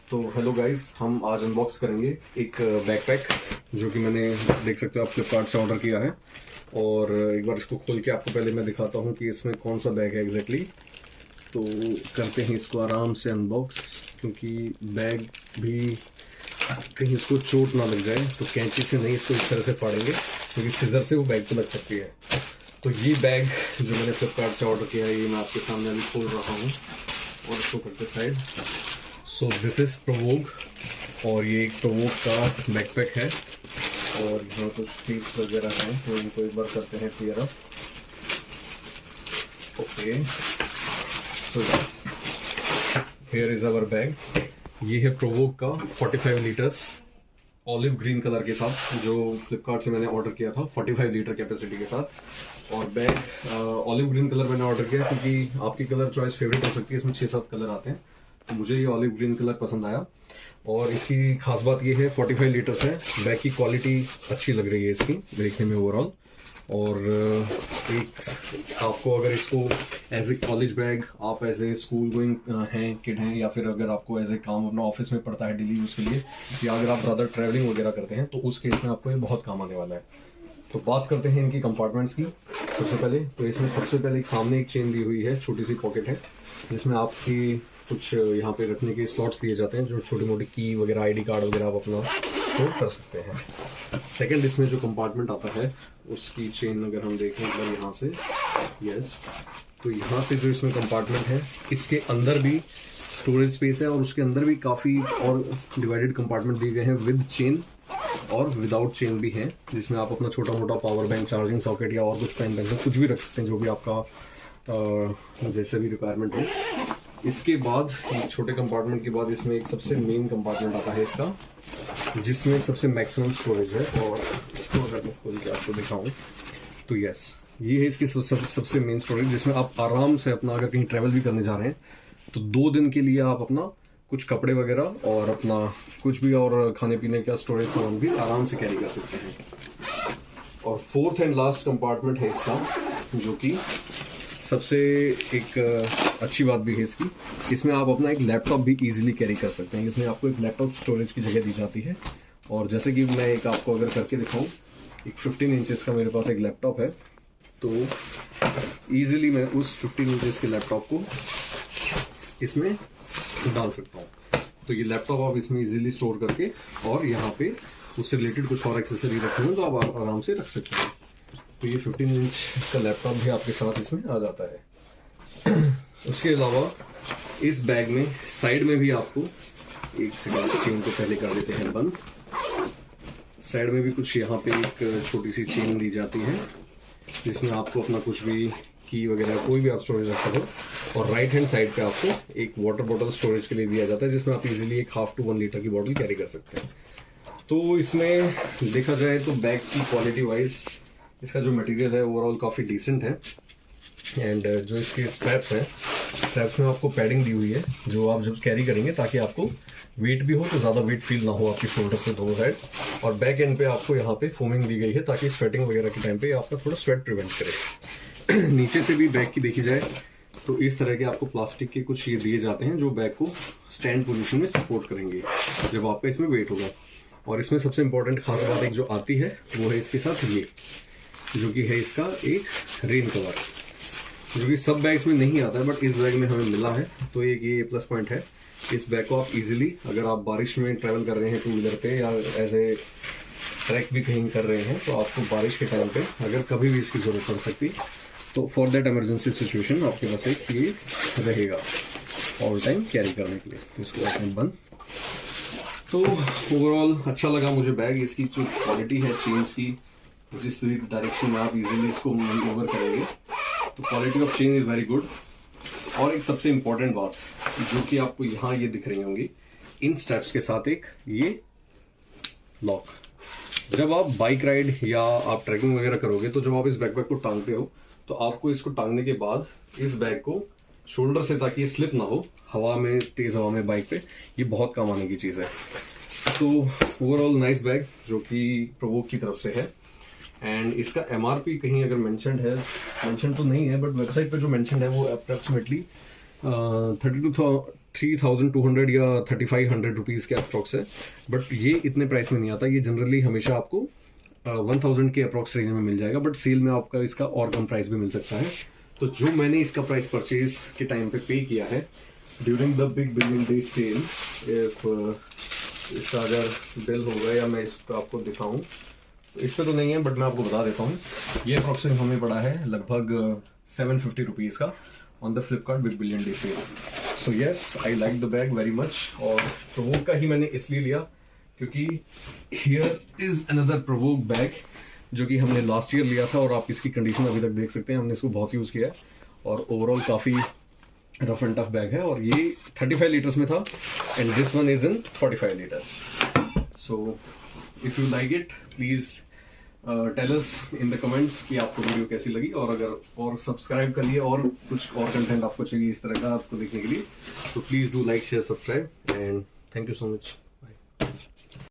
तो hello guys, हम आज अनबॉक्स करेंगे एक बैकपैक जो कि मैंने देख सकते हो आप फ्लिपकार्ट से ऑर्डर किया है। और एक बार इसको खोल के आपको पहले मैं दिखाता हूँ कि इसमें कौन सा बैग है एग्जैक्टली। तो करते हैं इसको आराम से अनबॉक्स, क्योंकि बैग भी कहीं इसको चोट ना लग जाए, तो कैंची से नहीं इसको इस तरह से फाड़ेंगे क्योंकि सीजर से वो बैग को लग सकती है। तो ये बैग जो मैंने फ्लिपकार्ट से ऑर्डर किया है ये मैं आपके सामने अभी खोल रहा हूँ और इसको करते साइड। सो दिस इज प्रोवोग और ये एक प्रोवोग का बैकपैक है और यहाँ कुछ पीस वगैरह हैं तो इनको एक बार करते हैं clear up. Okay, so yes, here is our bag. ये है प्रोवोग का 45 लीटर्स ऑलिव ग्रीन कलर के साथ, जो फ्लिपकार्ट से मैंने ऑर्डर किया था 45 लीटर कैपेसिटी के साथ। और बैग ऑलिव ग्रीन कलर मैंने ऑर्डर किया क्योंकि आपकी कलर चॉइस फेवरेट हो सकती है, इसमें 6-7 कलर आते हैं, तो मुझे ये ऑलिव ग्रीन कलर पसंद आया। और इसकी खास बात ये है 45 लीटर्स है, बैग की क्वालिटी अच्छी लग रही है इसकी देखने में ओवरऑल। और एक आपको अगर इसको एज ए कॉलेज बैग, आप एज ए स्कूल गोइंग हैं किड हैं, या फिर अगर आपको एज ए काम अपना ऑफिस में पड़ता है डेली यूज़ के लिए, या अगर आप ज़्यादा ट्रैवलिंग वगैरह करते हैं तो उस केस में आपको ये बहुत काम आने वाला है। तो बात करते हैं इनकी कंपार्टमेंट्स की। सबसे पहले तो इसमें सबसे पहले एक सामने एक चेन दी हुई है, छोटी सी पॉकेट है जिसमें आपकी कुछ यहाँ पे रखने के स्लॉट्स दिए जाते हैं, जो छोटी मोटी की वगैरह, आईडी कार्ड वगैरह आप अपना स्टोर कर सकते हैं। सेकंड, इसमें जो कंपार्टमेंट आता है उसकी चेन अगर हम देखें एक बार यहाँ से, यस, तो यहाँ से जो इसमें कंपार्टमेंट है इसके अंदर भी स्टोरेज स्पेस है और उसके अंदर भी काफ़ी और डिवाइडेड कंपार्टमेंट दिए गए हैं विद चेन और विदाउट चेन भी है, जिसमें आप अपना छोटा मोटा पावर बैंक, चार्जिंग सॉकेट या और कुछ पेन पेंसिल कुछ भी रख सकते हैं, जो भी आपका जैसे भी रिक्वायरमेंट हो। इसके बाद एक छोटे कंपार्टमेंट के बाद इसमें एक सबसे मेन कंपार्टमेंट आता है इसका, जिसमें सबसे मैक्सिमम स्टोरेज है। और इसको अगर मैं खोल के आपको दिखाऊं तो यस, ये है इसकी सबसे मेन स्टोरेज, जिसमें आप आराम से अपना अगर कहीं ट्रैवल भी करने जा रहे हैं तो 2 दिन के लिए आप अपना कुछ कपड़े वगैरह और अपना कुछ भी और खाने पीने का स्टोरेज सामान भी आराम से कैरी कर सकते हैं। और फोर्थ एंड लास्ट कंपार्टमेंट है इसका, जो कि सबसे एक अच्छी बात भी है इसकी, इसमें आप अपना एक लैपटॉप भी इजीली कैरी कर सकते हैं। इसमें आपको एक लैपटॉप स्टोरेज की जगह दी जाती है। और जैसे कि मैं एक आपको अगर करके दिखाऊं, एक 15 इंचेस का मेरे पास एक लैपटॉप है, तो इजीली मैं उस 15 इंचेस के लैपटॉप को इसमें डाल सकता हूँ। तो ये लैपटॉप आप इसमें इजीली स्टोर करके और यहाँ पे उससे रिलेटेड कुछ और एक्सेसरी रखनी हो तो आप आराम से रख सकते हैं। तो ये 15 इंच का लैपटॉप भी आपके साथ इसमें आ जाता है। उसके अलावा इस बैग में साइड में भी आपको, एक सेकंड, चेन को पहले कर देते हैं बंद। साइड में भी कुछ यहाँ पे एक छोटी सी चेन दी जाती है, जिसमें आपको अपना कुछ भी की वगैरह कोई भी आप स्टोरेज रखते हो। और राइट हैंड साइड पे आपको एक वाटर बॉटल स्टोरेज के लिए दिया जाता है, जिसमें आप इजीली एक 1/2 to 1 लीटर की बॉटल कैरी कर सकते हैं। तो इसमें देखा जाए तो बैग की क्वालिटी वाइज इसका जो मटेरियल है ओवरऑल काफ़ी डिसेंट है। एंड जो इसके स्ट्रैप्स हैं, स्ट्रैप्स में आपको पैडिंग दी हुई है, जो आप जब कैरी करेंगे ताकि आपको वेट भी हो तो ज़्यादा वेट फील ना हो आपकी शोल्डर्स पे दोनों साइड। और बैक एंड पे आपको यहाँ पे फोमिंग दी गई है ताकि स्वेटिंग वगैरह के टाइम पे आपका थोड़ा स्वेट प्रिवेंट करे। नीचे से भी बैग की देखी जाए तो इस तरह के आपको प्लास्टिक के कुछ ये दिए जाते हैं, जो बैग को स्टैंड पोजीशन में सपोर्ट करेंगे जब आपका इसमें वेट होगा। और इसमें सबसे इंपॉर्टेंट खास बात एक जो आती है वो है इसके साथ ये, जो कि है इसका एक रेन कवर, जो कि सब बैग्स में नहीं आता है बट इस बैग में हमें मिला है, तो एक ये प्लस पॉइंट है। इस बैग को आप इजीली अगर आप बारिश में ट्रैवल कर रहे हैं टू व्हीलर पे या एज ए ट्रैक भी कहीं कर रहे हैं, तो आपको बारिश के टाइम पे अगर कभी भी इसकी ज़रूरत पड़ सकती, तो फॉर दैट इमरजेंसी सिचुएशन आपके पास एक ये रहेगा ऑल टाइम कैरी करने के लिए। तो इसको आपने बंद। तो ओवरऑल अच्छा लगा मुझे बैग, इसकी जो क्वालिटी है चेन्स की, जिस डायरेक्शन में आप इजीली इसको मूव ओवर करेंगे, तो quality of chain is very good. और एक सबसे इम्पॉर्टेंट बात जो कि आपको यहाँ ये दिख रही होंगी, इन स्टेप्स के साथ एक ये लॉक। जब आप बाइक राइड या आप ट्रैकिंग वगैरह करोगे तो जब आप इस बैकपैक को टांगते हो तो आपको इसको टांगने के बाद इस बैग को शोल्डर से, ताकि ये स्लिप ना हो हवा में, तेज हवा में बाइक पे, ये बहुत काम आने की चीज़ है। तो ओवरऑल नाइस बैग जो कि प्रोवोग की तरफ से है। एंड इसका MRP कहीं अगर मेंशन है, मेंशन तो नहीं है बट वेबसाइट पे जो मेंशन है वो अप्रोक्सीमेटली 3200 या 3500 रुपीज़ के अप्रॉक्स है, बट ये इतने प्राइस में नहीं आता। ये जनरली हमेशा आपको 1000 के अप्रॉक्स रेंज में मिल जाएगा, बट सेल में आपका इसका और कम प्राइस भी मिल सकता है। तो जो मैंने इसका प्राइस परचेज के टाइम पे पे किया है during the big billion day sale, इसका अगर बिल होगा या मैं इसको आपको दिखाऊं, इस पे तो नहीं है बट मैं आपको बता देता हूँ। ये अप्रॉक्सीमेट हमें पड़ा है लगभग 750 रुपीज़ का on the Flipkart big billion day sale. So yes, I like the bag very much. और प्रोवोक का ही मैंने इसलिए लिया क्योंकि here is another Provogue bag जो कि हमने लास्ट ईयर लिया था, और आप इसकी कंडीशन अभी तक देख सकते हैं। हमने इसको बहुत यूज़ किया है और ओवरऑल काफ़ी रफ एंड टफ बैग है, और ये 35 लीटर्स में था and this one is in 45 litres. So if you like it please tell us in the comments कि आपको वीडियो कैसी लगी, और अगर और सब्सक्राइब करिए और कुछ और कंटेंट आपको चाहिए इस तरह का आपको देखने के लिए, तो please do like share subscribe and thank you so much.